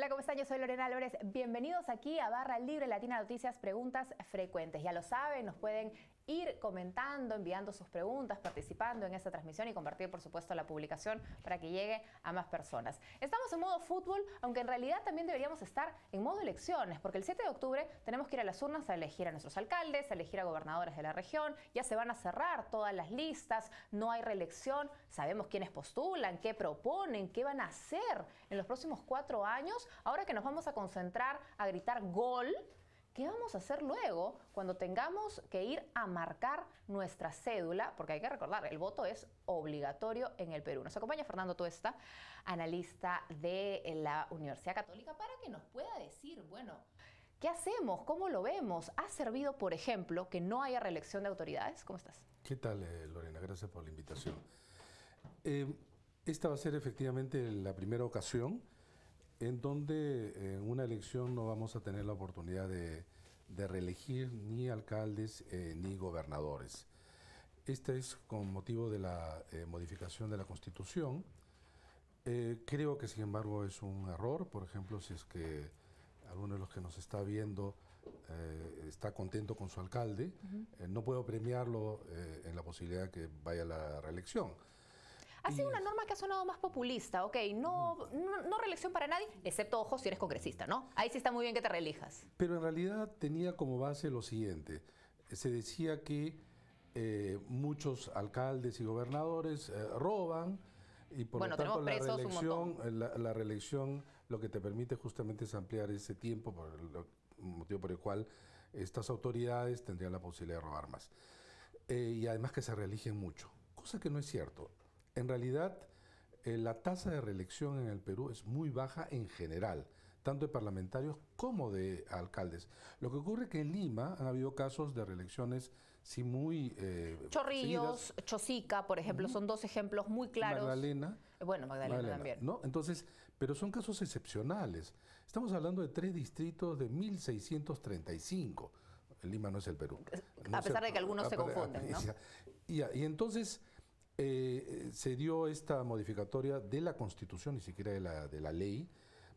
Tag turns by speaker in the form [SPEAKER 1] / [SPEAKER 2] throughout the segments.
[SPEAKER 1] Hola, ¿cómo están? Yo soy Lorena Álvarez. Bienvenidos aquí a Barra Libre Latina Noticias, preguntas frecuentes. Ya lo saben, nos pueden ir comentando, enviando sus preguntas, participando en esta transmisión y compartir, por supuesto, la publicación para que llegue a más personas. Estamos en modo fútbol, aunque en realidad también deberíamos estar en modo elecciones, porque el 7 de octubre tenemos que ir a las urnas a elegir a nuestros alcaldes, a elegir a gobernadores de la región. Ya se van a cerrar todas las listas, no hay reelección, sabemos quiénes postulan, qué proponen, qué van a hacer en los próximos 4 años. Ahora que nos vamos a concentrar a gritar gol, ¿qué vamos a hacer luego cuando tengamos que ir a marcar nuestra cédula? Porque hay que recordar, el voto es obligatorio en el Perú. Nos acompaña Fernando Tuesta, analista de la Universidad Católica, para que nos pueda decir, bueno, ¿qué hacemos? ¿Cómo lo vemos? ¿Ha servido, por ejemplo, que no haya reelección de autoridades? ¿Cómo estás?
[SPEAKER 2] ¿Qué tal, Lorena? Gracias por la invitación. Esta va a ser efectivamente la primera ocasión en donde en una elección no vamos a tener la oportunidad de reelegir ni alcaldes ni gobernadores. Este es con motivo de la modificación de la Constitución. Creo que, sin embargo, es un error. Por ejemplo, si es que alguno de los que nos está viendo está contento con su alcalde, no puedo premiarlo en la posibilidad de que vaya a la reelección.
[SPEAKER 1] Ha sido una norma que ha sonado más populista, ok, no reelección para nadie, excepto, ojo, si eres congresista, ¿no? Ahí sí está muy bien que te reelijas.
[SPEAKER 2] Pero en realidad tenía como base lo siguiente, se decía que muchos alcaldes y gobernadores roban y por lo tanto la reelección lo que te permite justamente es ampliar ese tiempo, por el motivo por el cual estas autoridades tendrían la posibilidad de robar más. Y además que se reeligen mucho, cosa que no es cierto. En realidad, la tasa de reelección en el Perú es muy baja en general, tanto de parlamentarios como de alcaldes. Lo que ocurre es que en Lima han habido casos de reelecciones sí muy
[SPEAKER 1] Chorrillos,
[SPEAKER 2] seguidas.
[SPEAKER 1] Chosica, por ejemplo, son dos ejemplos muy claros.
[SPEAKER 2] Magdalena.
[SPEAKER 1] Bueno, Magdalena también.
[SPEAKER 2] ¿No? Entonces, pero son casos excepcionales. Estamos hablando de 3 distritos de 1.635. Lima no es el Perú.
[SPEAKER 1] A pesar de que algunos se confunden, ¿no?
[SPEAKER 2] Y entonces se dio esta modificatoria de la Constitución, ni siquiera de la ley,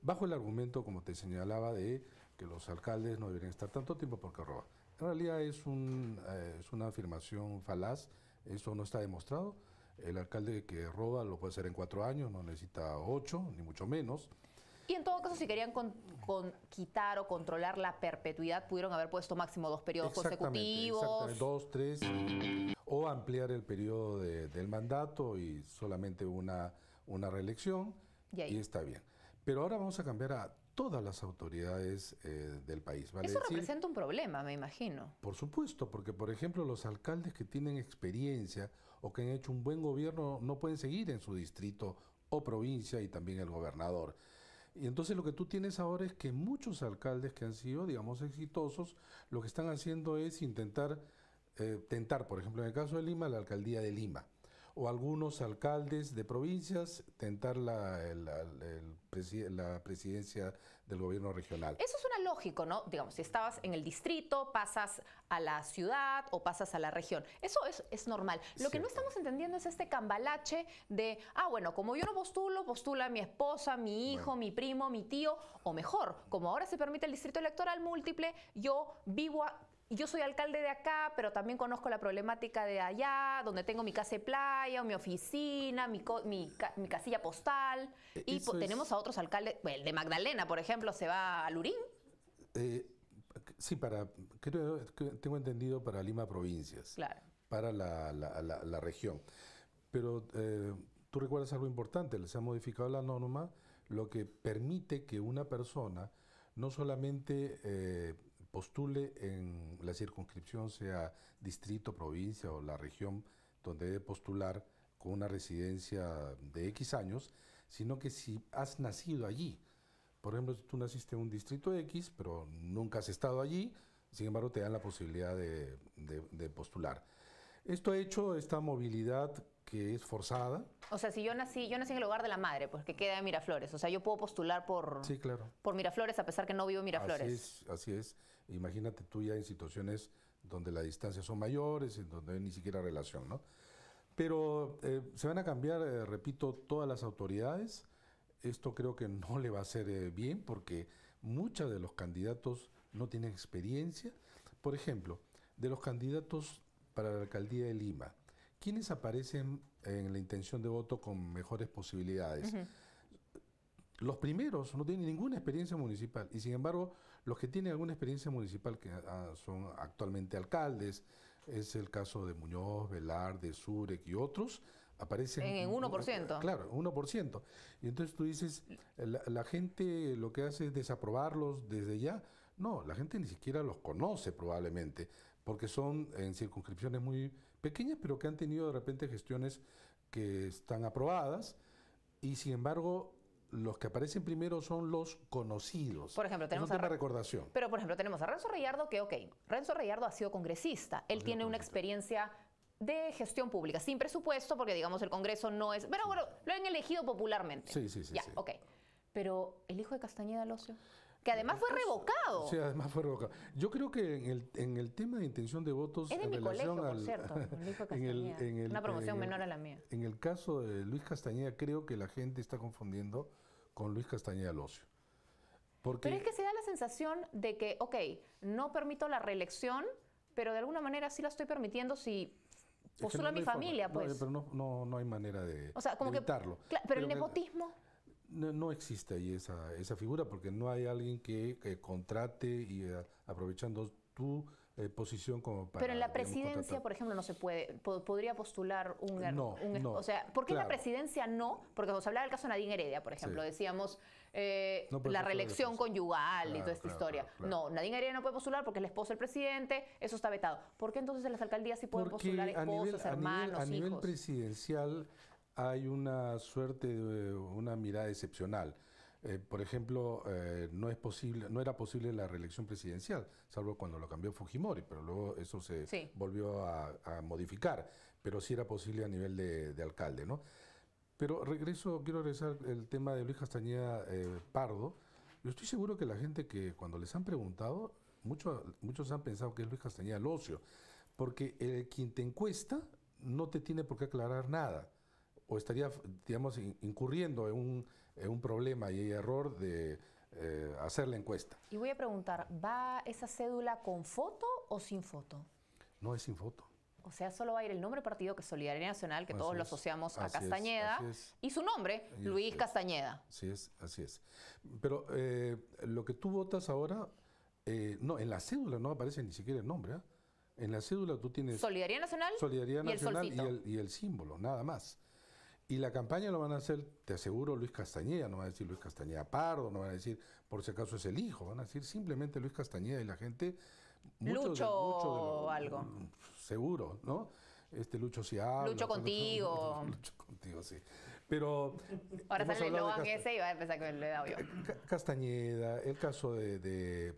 [SPEAKER 2] bajo el argumento, como te señalaba, de que los alcaldes no deberían estar tanto tiempo porque roban. En realidad es una afirmación falaz, eso no está demostrado. El alcalde que roba lo puede hacer en 4 años, no necesita 8, ni mucho menos.
[SPEAKER 1] Y en todo caso, si querían quitar o controlar la perpetuidad, pudieron haber puesto máximo 2 periodos consecutivos.
[SPEAKER 2] Exactamente, 2, 3, o ampliar el periodo del mandato y solamente una reelección, y está bien. Pero ahora vamos a cambiar a todas las autoridades del país.
[SPEAKER 1] ¿Vale? Eso representa un problema, me imagino.
[SPEAKER 2] Por supuesto, porque por ejemplo los alcaldes que tienen experiencia o que han hecho un buen gobierno no pueden seguir en su distrito o provincia, y también el gobernador. Y entonces lo que tú tienes ahora es que muchos alcaldes que han sido, digamos, exitosos, lo que están haciendo es intentar, por ejemplo, en el caso de Lima, la alcaldía de Lima, o algunos alcaldes de provincias tentar la presidencia del gobierno regional.
[SPEAKER 1] Eso suena lógico, ¿no? Digamos, si estabas en el distrito, pasas a la ciudad o pasas a la región. Eso es normal. Lo que no estamos entendiendo es este cambalache de, bueno, como yo no postulo, postula mi esposa, mi hijo, mi primo, mi tío, o mejor, como ahora se permite el distrito electoral múltiple, yo soy alcalde de acá, pero también conozco la problemática de allá, donde tengo mi casa de playa, o mi oficina, mi casilla postal. Y tenemos a otros alcaldes, el de Magdalena, por ejemplo, se va a Lurín.
[SPEAKER 2] Sí, tengo entendido para Lima provincias,
[SPEAKER 1] claro,
[SPEAKER 2] para la región. Pero tú recuerdas algo importante, se ha modificado la norma, lo que permite que una persona no solamente postule en la circunscripción, sea distrito, provincia o la región donde debe postular con una residencia de X años, sino que si has nacido allí. Por ejemplo, si tú naciste en un distrito X, pero nunca has estado allí, sin embargo te dan la posibilidad de postular. Esto ha hecho esta movilidad que es forzada.
[SPEAKER 1] O sea, si yo nací en el hogar de la madre, pues que queda en Miraflores. O sea, yo puedo postular por Miraflores a pesar que no vivo en Miraflores.
[SPEAKER 2] Así es. Imagínate tú ya en situaciones donde las distancias son mayores, en donde no hay ni siquiera relación, ¿no? Pero se van a cambiar, repito, todas las autoridades. Esto creo que no le va a hacer bien porque muchos de los candidatos no tienen experiencia. Por ejemplo, de los candidatos para la alcaldía de Lima, ¿quiénes aparecen en la intención de voto con mejores posibilidades? Los primeros no tienen ninguna experiencia municipal y sin embargo los que tienen alguna experiencia municipal, que son actualmente alcaldes, es el caso de Muñoz, Velarde, Zurek y otros, aparecen...
[SPEAKER 1] En 1%.
[SPEAKER 2] Claro, 1%. Y entonces tú dices, la gente lo que hace es desaprobarlos desde ya. No, la gente ni siquiera los conoce probablemente, porque son en circunscripciones muy pequeñas, pero que han tenido de repente gestiones que están aprobadas y sin embargo los que aparecen primero son los conocidos.
[SPEAKER 1] Por ejemplo, tenemos
[SPEAKER 2] es un tema de recordación.
[SPEAKER 1] Pero, por ejemplo, tenemos a Renzo Reyardo, que, Renzo Reyardo ha sido congresista. Él tiene una experiencia de gestión pública, sin presupuesto, porque, digamos, el Congreso no es... Pero, bueno, lo han elegido popularmente.
[SPEAKER 2] Sí.
[SPEAKER 1] Ya, ok. Pero, ¿el hijo de Castañeda Locio? Que además fue revocado.
[SPEAKER 2] Sí, además fue revocado. Yo creo que en el tema de intención de votos...
[SPEAKER 1] Es de mi colegio, por cierto, el hijo de Castañeda. Una promoción menor a la mía.
[SPEAKER 2] En el caso de Luis Castañeda, creo que la gente está confundiendo con Luis Castañeda Locio.
[SPEAKER 1] Pero es que se da la sensación de que, ok, no permito la reelección, pero de alguna manera sí la estoy permitiendo si postula a mi familia, pues.
[SPEAKER 2] Pero no hay manera de,
[SPEAKER 1] o sea, como
[SPEAKER 2] de evitarlo.
[SPEAKER 1] Pero el nepotismo...
[SPEAKER 2] No existe ahí esa figura porque no hay alguien que contrate y aprovechando tu posición como para...
[SPEAKER 1] Pero en la presidencia, por ejemplo, no se puede, podría postular
[SPEAKER 2] No.
[SPEAKER 1] O sea, ¿por qué en la presidencia no? Porque vamos a hablar del caso de Nadine Heredia, por ejemplo, decíamos la reelección conyugal y toda esta historia.
[SPEAKER 2] Claro.
[SPEAKER 1] No, Nadine Heredia no puede postular porque es la esposa del presidente, eso está vetado. ¿Por qué entonces en las alcaldías sí pueden postular esposos, hermanos, hijos?
[SPEAKER 2] A nivel presidencial hay una suerte de una mirada excepcional. Por ejemplo, no era posible la reelección presidencial, salvo cuando lo cambió Fujimori, pero luego eso se volvió a modificar, pero sí era posible a nivel de alcalde, ¿no? Pero quiero regresar al tema de Luis Castañeda Pardo. Yo estoy seguro que la gente que cuando les han preguntado, muchos han pensado que es Luis Castañeda Locio, porque quien te encuesta no te tiene por qué aclarar nada, o estaría, digamos, incurriendo en un problema y error de hacer la encuesta.
[SPEAKER 1] Y voy a preguntar, ¿va esa cédula con foto o sin foto?
[SPEAKER 2] No, es sin foto.
[SPEAKER 1] O sea, solo va a ir el nombre partido, que es Solidaridad Nacional, que todos lo asociamos a Castañeda,
[SPEAKER 2] así
[SPEAKER 1] y su nombre, Luis Castañeda.
[SPEAKER 2] Así es. Pero lo que tú votas ahora, no, en la cédula no aparece ni siquiera el nombre, ¿eh? En la cédula tú tienes...
[SPEAKER 1] Solidaridad Nacional
[SPEAKER 2] y el símbolo, nada más. Y la campaña lo van a hacer, te aseguro, Luis Castañeda, no van a decir Luis Castañeda Pardo, no van a decir por si acaso es el hijo, van a decir simplemente Luis Castañeda y la gente...
[SPEAKER 1] Lucho algo.
[SPEAKER 2] Seguro, ¿no? Lucho sí habla.
[SPEAKER 1] Lucho contigo.
[SPEAKER 2] Lucho contigo, sí. Pero...
[SPEAKER 1] Ahora sale el Logan ese y va a empezar que le he dado yo.
[SPEAKER 2] Castañeda, el caso de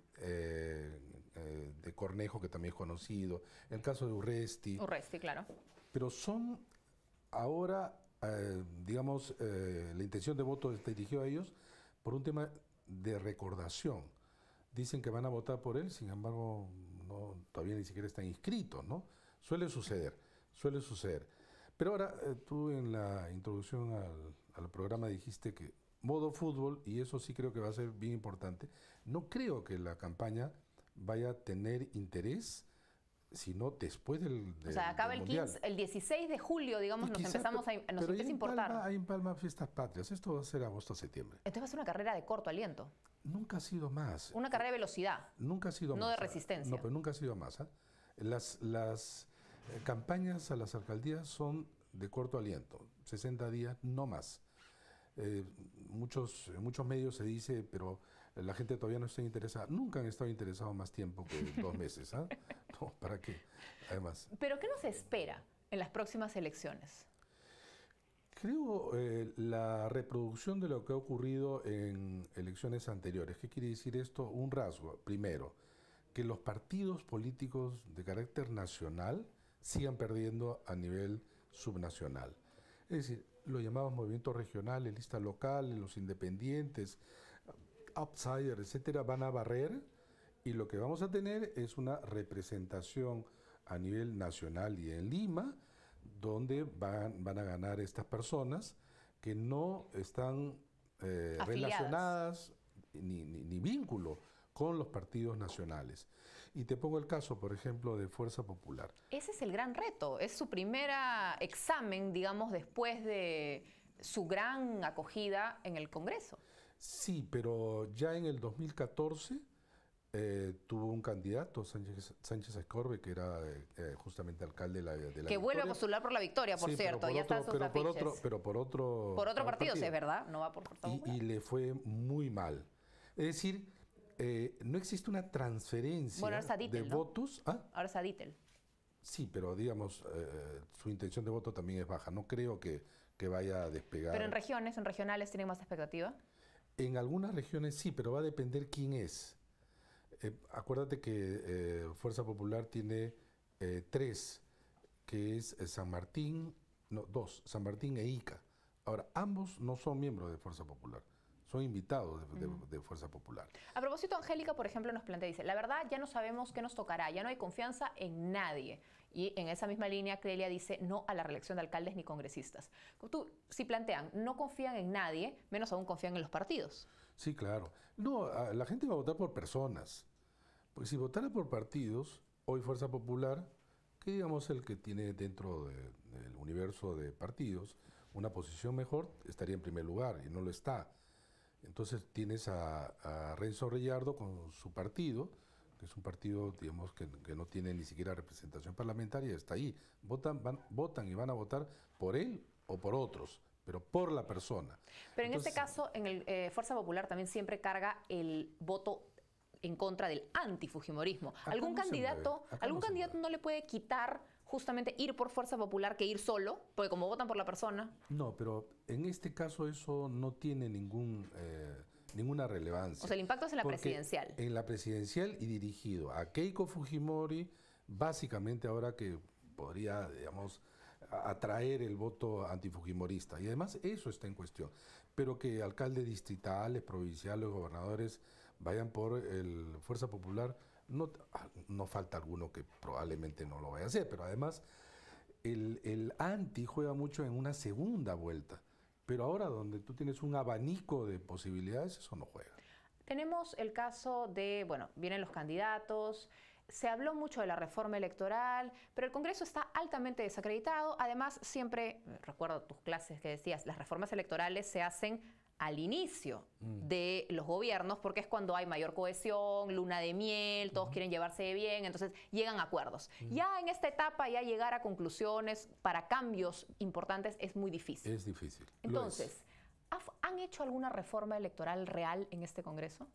[SPEAKER 2] Cornejo, que también es conocido, el caso de Urresti.
[SPEAKER 1] Urresti, claro.
[SPEAKER 2] Pero son ahora... digamos, la intención de voto está dirigido a ellos por un tema de recordación. Dicen que van a votar por él, sin embargo, todavía ni siquiera están inscritos, ¿no? Suele suceder. Pero ahora, tú en la introducción al programa dijiste que modo fútbol, y eso sí creo que va a ser bien importante, no creo que la campaña vaya a tener interés sino después del
[SPEAKER 1] O sea, acaba el 16 de julio, digamos, nos empieza a importar.
[SPEAKER 2] Hay en Palma fiestas patrias, esto va a ser agosto-septiembre.
[SPEAKER 1] Entonces va a ser una carrera de corto aliento.
[SPEAKER 2] Nunca ha sido más.
[SPEAKER 1] Una carrera de velocidad.
[SPEAKER 2] Nunca ha sido más.
[SPEAKER 1] No de resistencia.
[SPEAKER 2] No, pero nunca ha sido más. Las campañas a las alcaldías son de corto aliento, 60 días, no más. En muchos medios se dice, pero la gente todavía no está interesada. Nunca han estado interesados más tiempo que 2 meses. No, ¿para qué? Además.
[SPEAKER 1] ¿Pero qué nos espera en las próximas elecciones?
[SPEAKER 2] Creo la reproducción de lo que ha ocurrido en elecciones anteriores. ¿Qué quiere decir esto? Un rasgo. Primero, que los partidos políticos de carácter nacional sigan perdiendo a nivel subnacional. Es decir, lo llamamos movimientos regionales, listas locales, los independientes, outsiders, etcétera, van a barrer, y lo que vamos a tener es una representación a nivel nacional y en Lima, donde van a ganar estas personas que no están relacionadas ni vínculo con los partidos nacionales. Y te pongo el caso, por ejemplo, de Fuerza Popular.
[SPEAKER 1] Ese es el gran reto, es su primer examen, digamos, después de su gran acogida en el Congreso.
[SPEAKER 2] Sí, pero ya en el 2014 tuvo un candidato, Sánchez Escorbe, que era justamente alcalde de la
[SPEAKER 1] Que
[SPEAKER 2] Victoria.
[SPEAKER 1] vuelve a postular por la Victoria, por cierto, ya está en sus afiches.
[SPEAKER 2] Por otro
[SPEAKER 1] partido, sí, es verdad, no va por Fuerza Popular.
[SPEAKER 2] Y le fue muy mal. Es decir, no existe una transferencia de votos.
[SPEAKER 1] ¿Ah? Ahora es a Dittel.
[SPEAKER 2] Sí, pero digamos, su intención de voto también es baja. No creo que vaya a despegar.
[SPEAKER 1] ¿Pero en regionales, tienen más expectativa?
[SPEAKER 2] En algunas regiones sí, pero va a depender quién es. Acuérdate que Fuerza Popular tiene 3, que es San Martín, no, 2, San Martín e Ica. Ahora, ambos no son miembros de Fuerza Popular, son invitados de Fuerza Popular.
[SPEAKER 1] A propósito, Angélica, por ejemplo, nos plantea, dice, la verdad ya no sabemos qué nos tocará, ya no hay confianza en nadie. Y en esa misma línea, Clelia dice no a la reelección de alcaldes ni congresistas. Si plantean, no confían en nadie, menos aún confían en los partidos.
[SPEAKER 2] Sí, claro. No, la gente va a votar por personas. Pues si votara por partidos, hoy Fuerza Popular, que digamos el que tiene dentro del universo de partidos una posición mejor, estaría en primer lugar y no lo está. Entonces tienes a Renzo Reyardo con su partido, que es un partido, digamos, que no tiene ni siquiera representación parlamentaria, está ahí. Votan y van a votar por él o por otros, pero por la persona.
[SPEAKER 1] Pero en este caso, en el Fuerza Popular también siempre carga el voto en contra del antifujimorismo. ¿Algún candidato no le puede quitar justamente ir por Fuerza Popular que ir solo? Porque como votan por la persona.
[SPEAKER 2] No, pero en este caso eso no tiene ninguna relevancia.
[SPEAKER 1] O sea, el impacto es en la presidencial.
[SPEAKER 2] En la presidencial y dirigido a Keiko Fujimori, básicamente ahora que podría, digamos, atraer el voto antifujimorista. Y además eso está en cuestión. Pero que alcaldes distritales, provinciales, gobernadores vayan por el Fuerza Popular, no falta alguno que probablemente no lo vaya a hacer, pero además el anti juega mucho en una segunda vuelta, pero ahora donde tú tienes un abanico de posibilidades, eso no juega.
[SPEAKER 1] Tenemos el caso de, bueno, vienen los candidatos, se habló mucho de la reforma electoral, pero el Congreso está altamente desacreditado. Además, siempre, recuerdo tus clases que decías, las reformas electorales se hacen al inicio de los gobiernos, porque es cuando hay mayor cohesión, luna de miel, todos quieren llevarse bien, entonces llegan a acuerdos. Ya en esta etapa, ya llegar a conclusiones para cambios importantes es muy difícil.
[SPEAKER 2] Es difícil.
[SPEAKER 1] Entonces, ¿han hecho alguna reforma electoral real en este Congreso?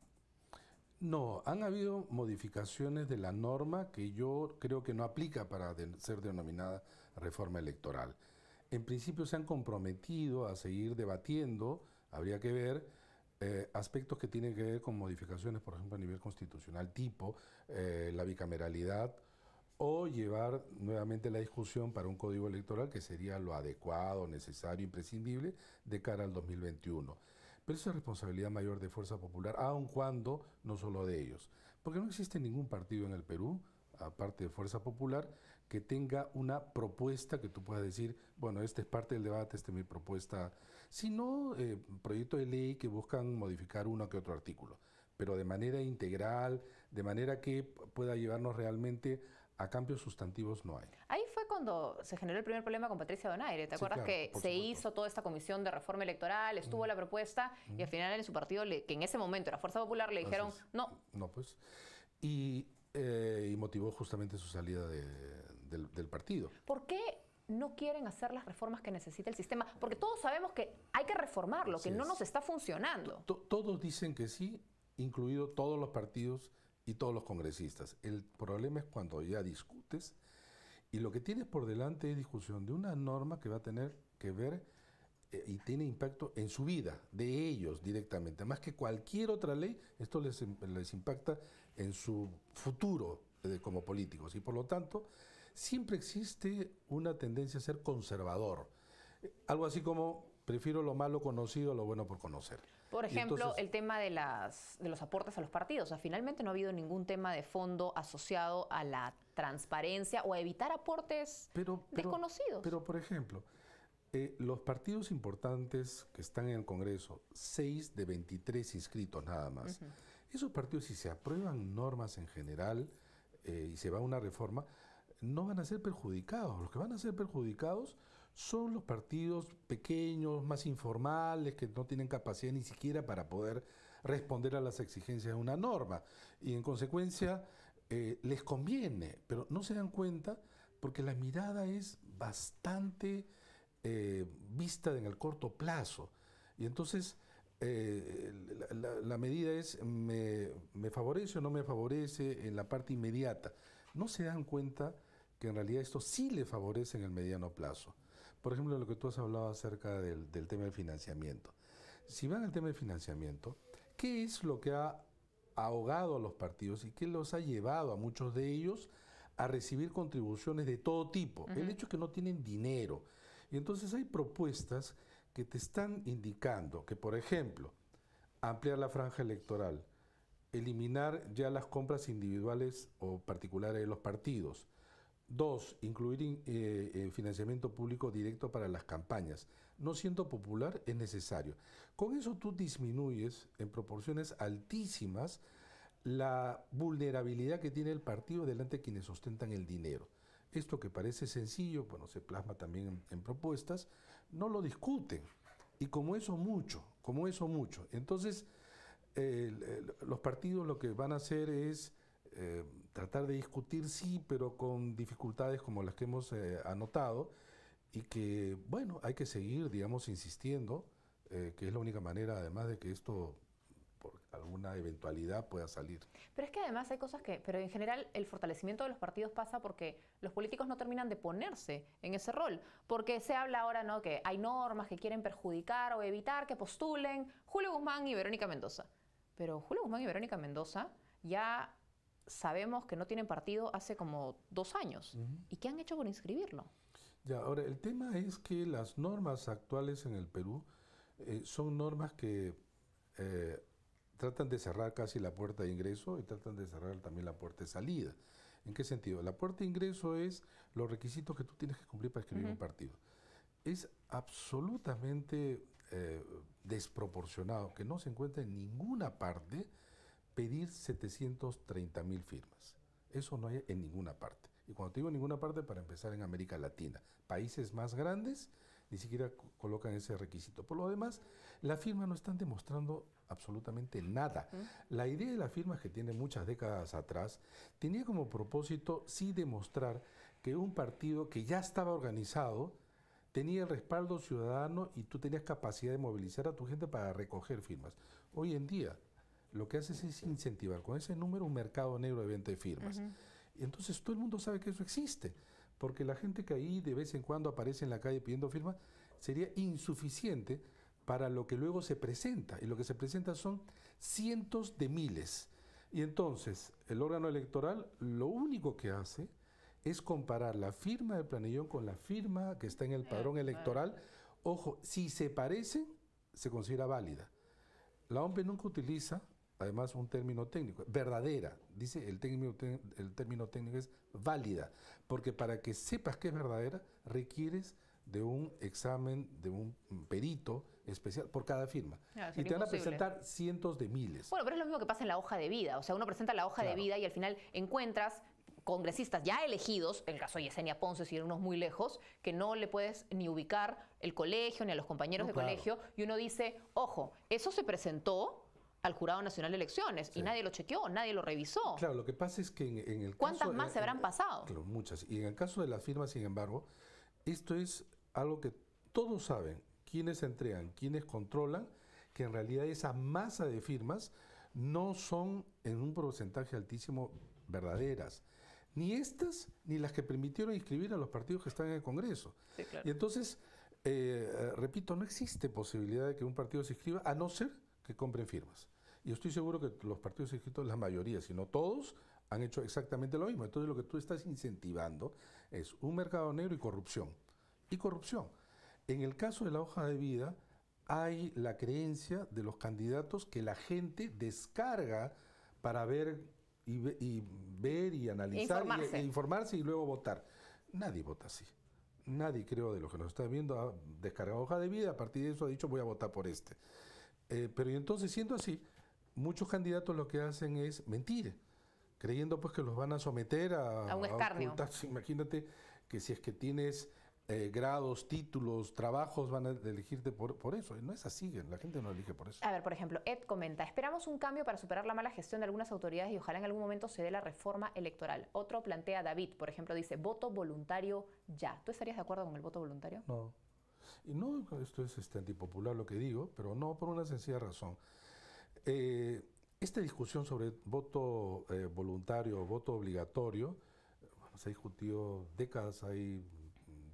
[SPEAKER 2] No, han habido modificaciones de la norma que yo creo que no aplica para ser denominada reforma electoral. En principio se han comprometido a seguir debatiendo. Habría que ver aspectos que tienen que ver con modificaciones, por ejemplo, a nivel constitucional, tipo la bicameralidad, o llevar nuevamente la discusión para un código electoral que sería lo adecuado, necesario, imprescindible de cara al 2021. Pero eso es responsabilidad mayor de Fuerza Popular, aun cuando no solo de ellos. Porque no existe ningún partido en el Perú, aparte de Fuerza Popular, que tenga una propuesta que tú puedas decir, bueno, esta es parte del debate, esta es mi propuesta, sino proyectos de ley que buscan modificar uno que otro artículo, pero de manera integral, de manera que pueda llevarnos realmente a cambios sustantivos no hay.
[SPEAKER 1] Ahí fue cuando se generó el primer problema con Patricia Donaire. ¿Te acuerdas que se hizo toda esta comisión de reforma electoral, estuvo la propuesta y al final en su partido, que en ese momento era Fuerza Popular, le dijeron no?
[SPEAKER 2] No, pues. Y motivó justamente su salida del partido.
[SPEAKER 1] ¿Por qué no quieren hacer las reformas que necesita el sistema? Porque todos sabemos que hay que reformarlo, que no nos está funcionando.
[SPEAKER 2] Todos dicen que sí, incluido todos los partidos y todos los congresistas. El problema es cuando ya discutes y lo que tienes por delante es discusión de una norma que va a tener que ver y tiene impacto en su vida, de ellos directamente. Más que cualquier otra ley, esto les impacta en su futuro como políticos y por lo tanto siempre existe una tendencia a ser conservador. Algo así como prefiero lo malo conocido a lo bueno por conocer.
[SPEAKER 1] Por ejemplo, entonces, el tema de los aportes a los partidos. O sea, finalmente no ha habido ningún tema de fondo asociado a la transparencia o a evitar aportes desconocidos.
[SPEAKER 2] Pero, por ejemplo, Los partidos importantes que están en el Congreso, 6 de 23 inscritos nada más, esos partidos, si se aprueban normas en general y se va a una reforma, no van a ser perjudicados. Los que van a ser perjudicados son los partidos pequeños, más informales, que no tienen capacidad ni siquiera para poder responder a las exigencias de una norma. Y en consecuencia les conviene, pero no se dan cuenta porque la mirada es bastante vista en el corto plazo. Y entonces la medida es, ¿me favorece o no me favorece en la parte inmediata? No se dan cuenta que en realidad esto sí le favorece en el mediano plazo. Por ejemplo, lo que tú has hablado acerca del tema del financiamiento. Si van al tema del financiamiento, ¿qué es lo que ha ahogado a los partidos y qué los ha llevado a muchos de ellos a recibir contribuciones de todo tipo? El hecho es que no tienen dinero. Y entonces hay propuestas que te están indicando que, por ejemplo, ampliar la franja electoral, eliminar ya las compras individuales o particulares de los partidos. 2, incluir financiamiento público directo para las campañas. No siendo popular, es necesario. Con eso tú disminuyes en proporciones altísimas la vulnerabilidad que tiene el partido delante de quienes ostentan el dinero. Esto que parece sencillo, bueno, se plasma también en propuestas, no lo discuten. Y como eso mucho. Entonces, los partidos lo que van a hacer es tratar de discutir, sí, pero con dificultades como las que hemos anotado, y que, bueno, hay que seguir, digamos, insistiendo, que es la única manera, además de que esto, por alguna eventualidad, pueda salir.
[SPEAKER 1] Pero es que además hay cosas pero en general el fortalecimiento de los partidos pasa porque los políticos no terminan de ponerse en ese rol, porque se habla ahora, ¿no?, que hay normas que quieren perjudicar o evitar que postulen Julio Guzmán y Verónica Mendoza. Pero Julio Guzmán y Verónica Mendoza ya sabemos que no tienen partido hace como 2 años. ¿Y qué han hecho por inscribirlo?
[SPEAKER 2] Ya, ahora, el tema es que las normas actuales en el Perú son normas que tratan de cerrar casi la puerta de ingreso y tratan de cerrar también la puerta de salida. ¿En qué sentido? La puerta de ingreso es los requisitos que tú tienes que cumplir para escribir un partido. Es absolutamente desproporcionado, que no se encuentra en ninguna parte, pedir 730.000 firmas. Eso no hay en ninguna parte. Y cuando te digo en ninguna parte, para empezar en América Latina. Países más grandes ni siquiera colocan ese requisito. Por lo demás, las firmas no están demostrando absolutamente nada. La idea de las firmas, que tiene muchas décadas atrás, tenía como propósito sí demostrar que un partido que ya estaba organizado tenía el respaldo ciudadano y tú tenías capacidad de movilizar a tu gente para recoger firmas. Hoy en día, lo que haces es incentivar con ese número un mercado negro de venta de firmas. Y entonces todo el mundo sabe que eso existe, porque la gente que ahí de vez en cuando aparece en la calle pidiendo firmas sería insuficiente para lo que luego se presenta. Y lo que se presenta son cientos de miles. Y entonces el órgano electoral lo único que hace es comparar la firma del planillón con la firma que está en el padrón electoral. Ojo, si se parecen, se considera válida. La OMP nunca utiliza, además, un término técnico, verdadera. Dice el término técnico es válida, porque para que sepas que es verdadera, requieres de un examen, de un perito especial por cada firma. Y te van a presentar cientos de miles.
[SPEAKER 1] Bueno, pero es lo mismo que pasa en la hoja de vida. O sea, uno presenta la hoja de vida y al final encuentras congresistas ya elegidos, en el caso de Yesenia Ponce, si unos muy lejos, que no le puedes ni ubicar el colegio, ni a los compañeros de colegio, y uno dice, ojo, eso se presentó al Jurado Nacional de Elecciones y nadie lo chequeó, nadie lo revisó.
[SPEAKER 2] Claro, lo que pasa es que en el caso...
[SPEAKER 1] ¿Cuántas más se habrán pasado?
[SPEAKER 2] Claro, muchas. Y en el caso de las firmas, sin embargo, esto es algo que todos saben, quienes entregan, quienes controlan, que en realidad esa masa de firmas no son en un porcentaje altísimo verdaderas. Ni estas, ni las que permitieron inscribir a los partidos que están en el Congreso.
[SPEAKER 1] Sí, claro.
[SPEAKER 2] Y entonces, repito, no existe posibilidad de que un partido se inscriba, a no ser que compren firmas. Y estoy seguro que los partidos inscritos, la mayoría, si no todos, han hecho exactamente lo mismo. Entonces lo que tú estás incentivando es un mercado negro y corrupción. Y corrupción. En el caso de la hoja de vida, hay la creencia de los candidatos que la gente descarga para ver y analizar e informarse y luego votar. Nadie vota así. nadie, creo, de los que nos está viendo ha descargado hoja de vida, a partir de eso ha dicho voy a votar por este. Pero y entonces, siendo así, muchos candidatos lo que hacen es mentir, creyendo pues que los van a someter
[SPEAKER 1] a un escarnio.
[SPEAKER 2] Imagínate que si es que tienes grados, títulos, trabajos, van a elegirte por eso. Y no es así, la gente no elige por eso.
[SPEAKER 1] A ver, por ejemplo, Ed comenta, esperamos un cambio para superar la mala gestión de algunas autoridades y ojalá en algún momento se dé la reforma electoral. Otro plantea, David, por ejemplo, dice, voto voluntario ya. ¿Tú estarías de acuerdo con el voto voluntario?
[SPEAKER 2] No. Y no, esto es antipopular lo que digo, pero no por una sencilla razón. Esta discusión sobre voto voluntario o voto obligatorio, bueno, se ha discutido décadas, hay,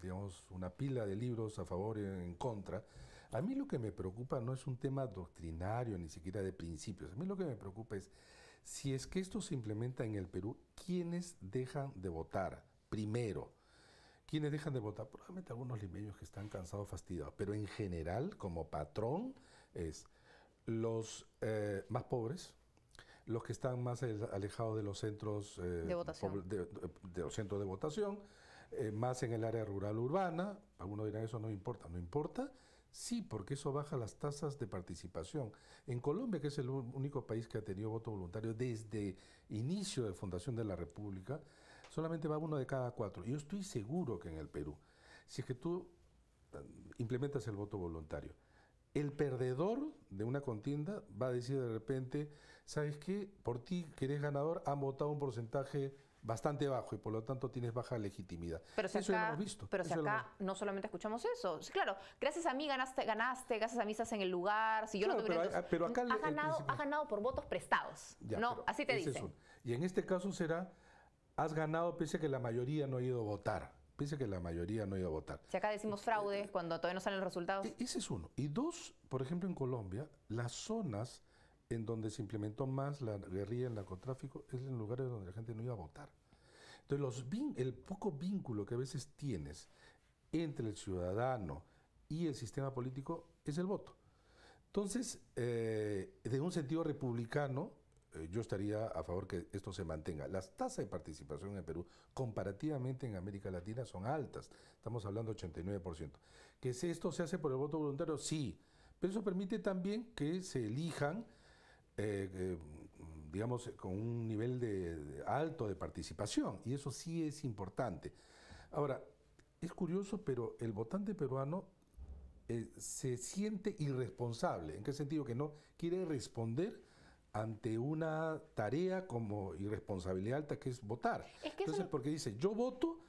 [SPEAKER 2] digamos, una pila de libros a favor y en contra. A mí lo que me preocupa no es un tema doctrinario, ni siquiera de principios. A mí lo que me preocupa es, si es que esto se implementa en el Perú, ¿quiénes dejan de votar primero? ¿Quiénes dejan de votar? Probablemente algunos limeños que están cansados, fastidiados, pero en general, como patrón, es los más pobres, los que están más alejados de los centros
[SPEAKER 1] de votación,
[SPEAKER 2] de los centros de votación, más en el área rural urbana. Algunos dirán eso no importa. ¿No importa? Sí, porque eso baja las tasas de participación. En Colombia, que es el único país que ha tenido voto voluntario desde inicio de fundación de la República, solamente va 1 de cada 4. Y yo estoy seguro que en el Perú, si es que tú implementas el voto voluntario, el perdedor de una contienda va a decir de repente, ¿sabes qué? Por ti, que eres ganador, han votado un porcentaje bastante bajo y por lo tanto tienes baja legitimidad.
[SPEAKER 1] Pero si
[SPEAKER 2] eso
[SPEAKER 1] acá,
[SPEAKER 2] ya lo hemos visto.
[SPEAKER 1] Pero si acá no solamente escuchamos eso. Sí, claro, gracias a mí ganaste, gracias a mí estás en el lugar. Si yo
[SPEAKER 2] claro,
[SPEAKER 1] no tuviera
[SPEAKER 2] pero acá
[SPEAKER 1] has ganado por votos prestados.
[SPEAKER 2] Ya,
[SPEAKER 1] no, así te dicen.
[SPEAKER 2] Y en este caso será, has ganado pese a que la mayoría no ha ido a votar. Pese a que la mayoría no ha ido a votar.
[SPEAKER 1] Si acá decimos fraude cuando todavía no salen los resultados.
[SPEAKER 2] Ese es uno. Y dos, por ejemplo, en Colombia, las zonas en donde se implementó más la guerrilla, el narcotráfico, es en lugares donde la gente no iba a votar. Entonces, el poco vínculo que a veces tienes entre el ciudadano y el sistema político es el voto. Entonces, de un sentido republicano, yo estaría a favor que esto se mantenga. Las tasas de participación en el Perú, comparativamente en América Latina, son altas. Estamos hablando de 89%. ¿Que si esto se hace por el voto voluntario? Sí. Pero eso permite también que se elijan, digamos, con un nivel alto de participación. Y eso sí es importante. Ahora, es curioso, pero el votante peruano se siente irresponsable. ¿En qué sentido? Que no quiere responder ante una tarea como irresponsabilidad alta que es votar. Entonces, porque dice, yo voto,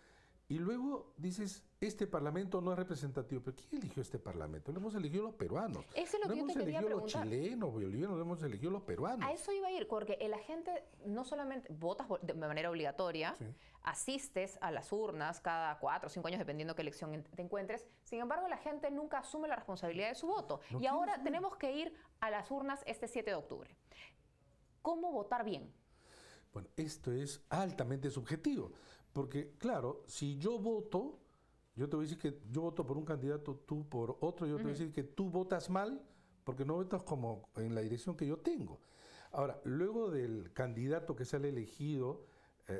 [SPEAKER 2] y luego dices, este parlamento no es representativo. ¿Pero quién eligió este parlamento? Lo hemos elegido los peruanos.
[SPEAKER 1] Eso es lo que yo te quería preguntar.
[SPEAKER 2] No hemos elegido los chilenos, bolivianos, lo hemos elegido los peruanos.
[SPEAKER 1] A eso iba a ir, porque la gente no solamente votas de manera obligatoria, sí, asistes a las urnas cada 4 o 5 años, dependiendo qué elección te encuentres. Sin embargo, la gente nunca asume la responsabilidad de su voto. Y ahora tenemos que ir a las urnas este 7 de octubre. ¿Cómo votar bien?
[SPEAKER 2] Bueno, esto es altamente subjetivo, porque claro, si yo voto, yo te voy a decir que yo voto por un candidato, tú por otro, yo te voy a decir que tú votas mal porque no votas como en la dirección que yo tengo. Ahora, luego del candidato que sale elegido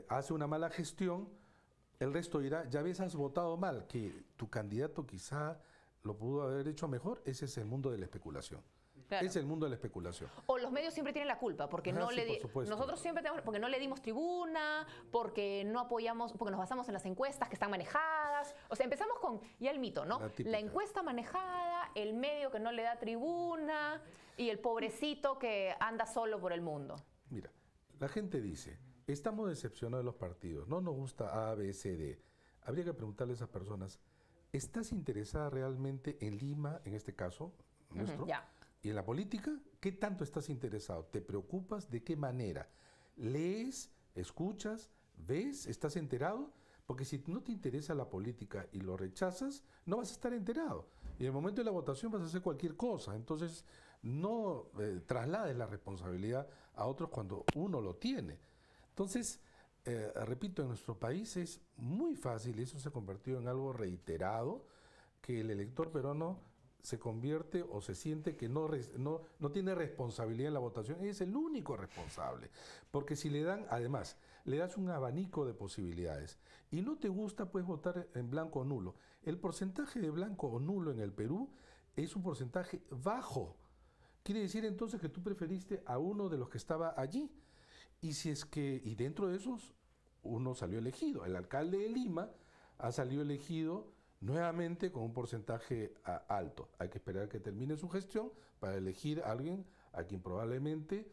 [SPEAKER 2] hace una mala gestión, el resto dirá, ya ves, has votado mal, que tu candidato quizá lo pudo haber hecho mejor. Ese es el mundo de la especulación. Claro. Es el mundo de la especulación.
[SPEAKER 1] O los medios siempre tienen la culpa, porque nosotros siempre tenemos, porque no le dimos tribuna, porque no apoyamos, porque nos basamos en las encuestas que están manejadas. O sea, empezamos con ya el mito, ¿no? La encuesta manejada, el medio que no le da tribuna y el pobrecito que anda solo por el mundo.
[SPEAKER 2] Mira, la gente dice, estamos decepcionados de los partidos, no nos gusta A, B, C, D. Habría que preguntarle a esas personas, ¿estás interesada realmente en Lima, en este caso, nuestro?
[SPEAKER 1] Ya.
[SPEAKER 2] ¿Y en la política? ¿Qué tanto estás interesado? ¿Te preocupas? ¿De qué manera? ¿Lees? ¿Escuchas? ¿Ves? ¿Estás enterado? Porque si no te interesa la política y lo rechazas, no vas a estar enterado. Y en el momento de la votación vas a hacer cualquier cosa. Entonces, no traslades la responsabilidad a otros cuando uno lo tiene. Entonces, repito, en nuestro país es muy fácil, y eso se ha convertido en algo reiterado, que el elector peruano se convierte o se siente que no tiene responsabilidad en la votación, es el único responsable. Porque si le dan, además, le das un abanico de posibilidades y no te gusta, puedes votar en blanco o nulo. El porcentaje de blanco o nulo en el Perú es un porcentaje bajo. Quiere decir entonces que tú preferiste a uno de los que estaba allí. Y dentro de esos, uno salió elegido. El alcalde de Lima ha salido elegido nuevamente con un porcentaje alto. Hay que esperar que termine su gestión para elegir a alguien a quien probablemente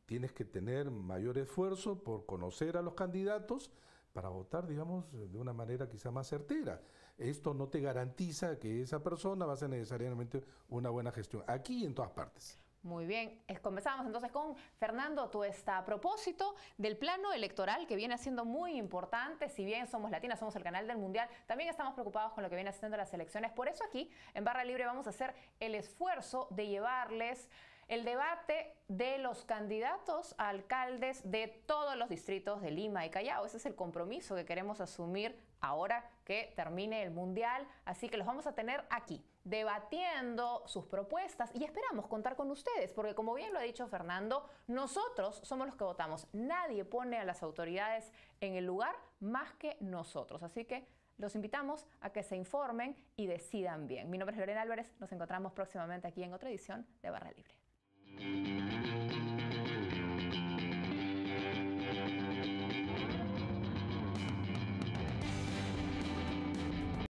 [SPEAKER 2] tienes que tener mayor esfuerzo por conocer a los candidatos para votar, digamos, de una manera quizá más certera. Esto no te garantiza que esa persona va a hacer necesariamente una buena gestión, aquí y en todas partes.
[SPEAKER 1] Muy bien, comenzamos entonces con Fernando Tuesta. A propósito del plano electoral que viene siendo muy importante, si bien somos latinas, somos el canal del mundial, también estamos preocupados con lo que viene haciendo las elecciones. Por eso aquí en Barra Libre vamos a hacer el esfuerzo de llevarles el debate de los candidatos a alcaldes de todos los distritos de Lima y Callao. Ese es el compromiso que queremos asumir ahora que termine el mundial. Así que los vamos a tener aquí, debatiendo sus propuestas y esperamos contar con ustedes, porque como bien lo ha dicho Fernando, nosotros somos los que votamos. Nadie pone a las autoridades en el lugar más que nosotros. Así que los invitamos a que se informen y decidan bien. Mi nombre es Lorena Álvarez. Nos encontramos próximamente aquí en otra edición de Barra Libre.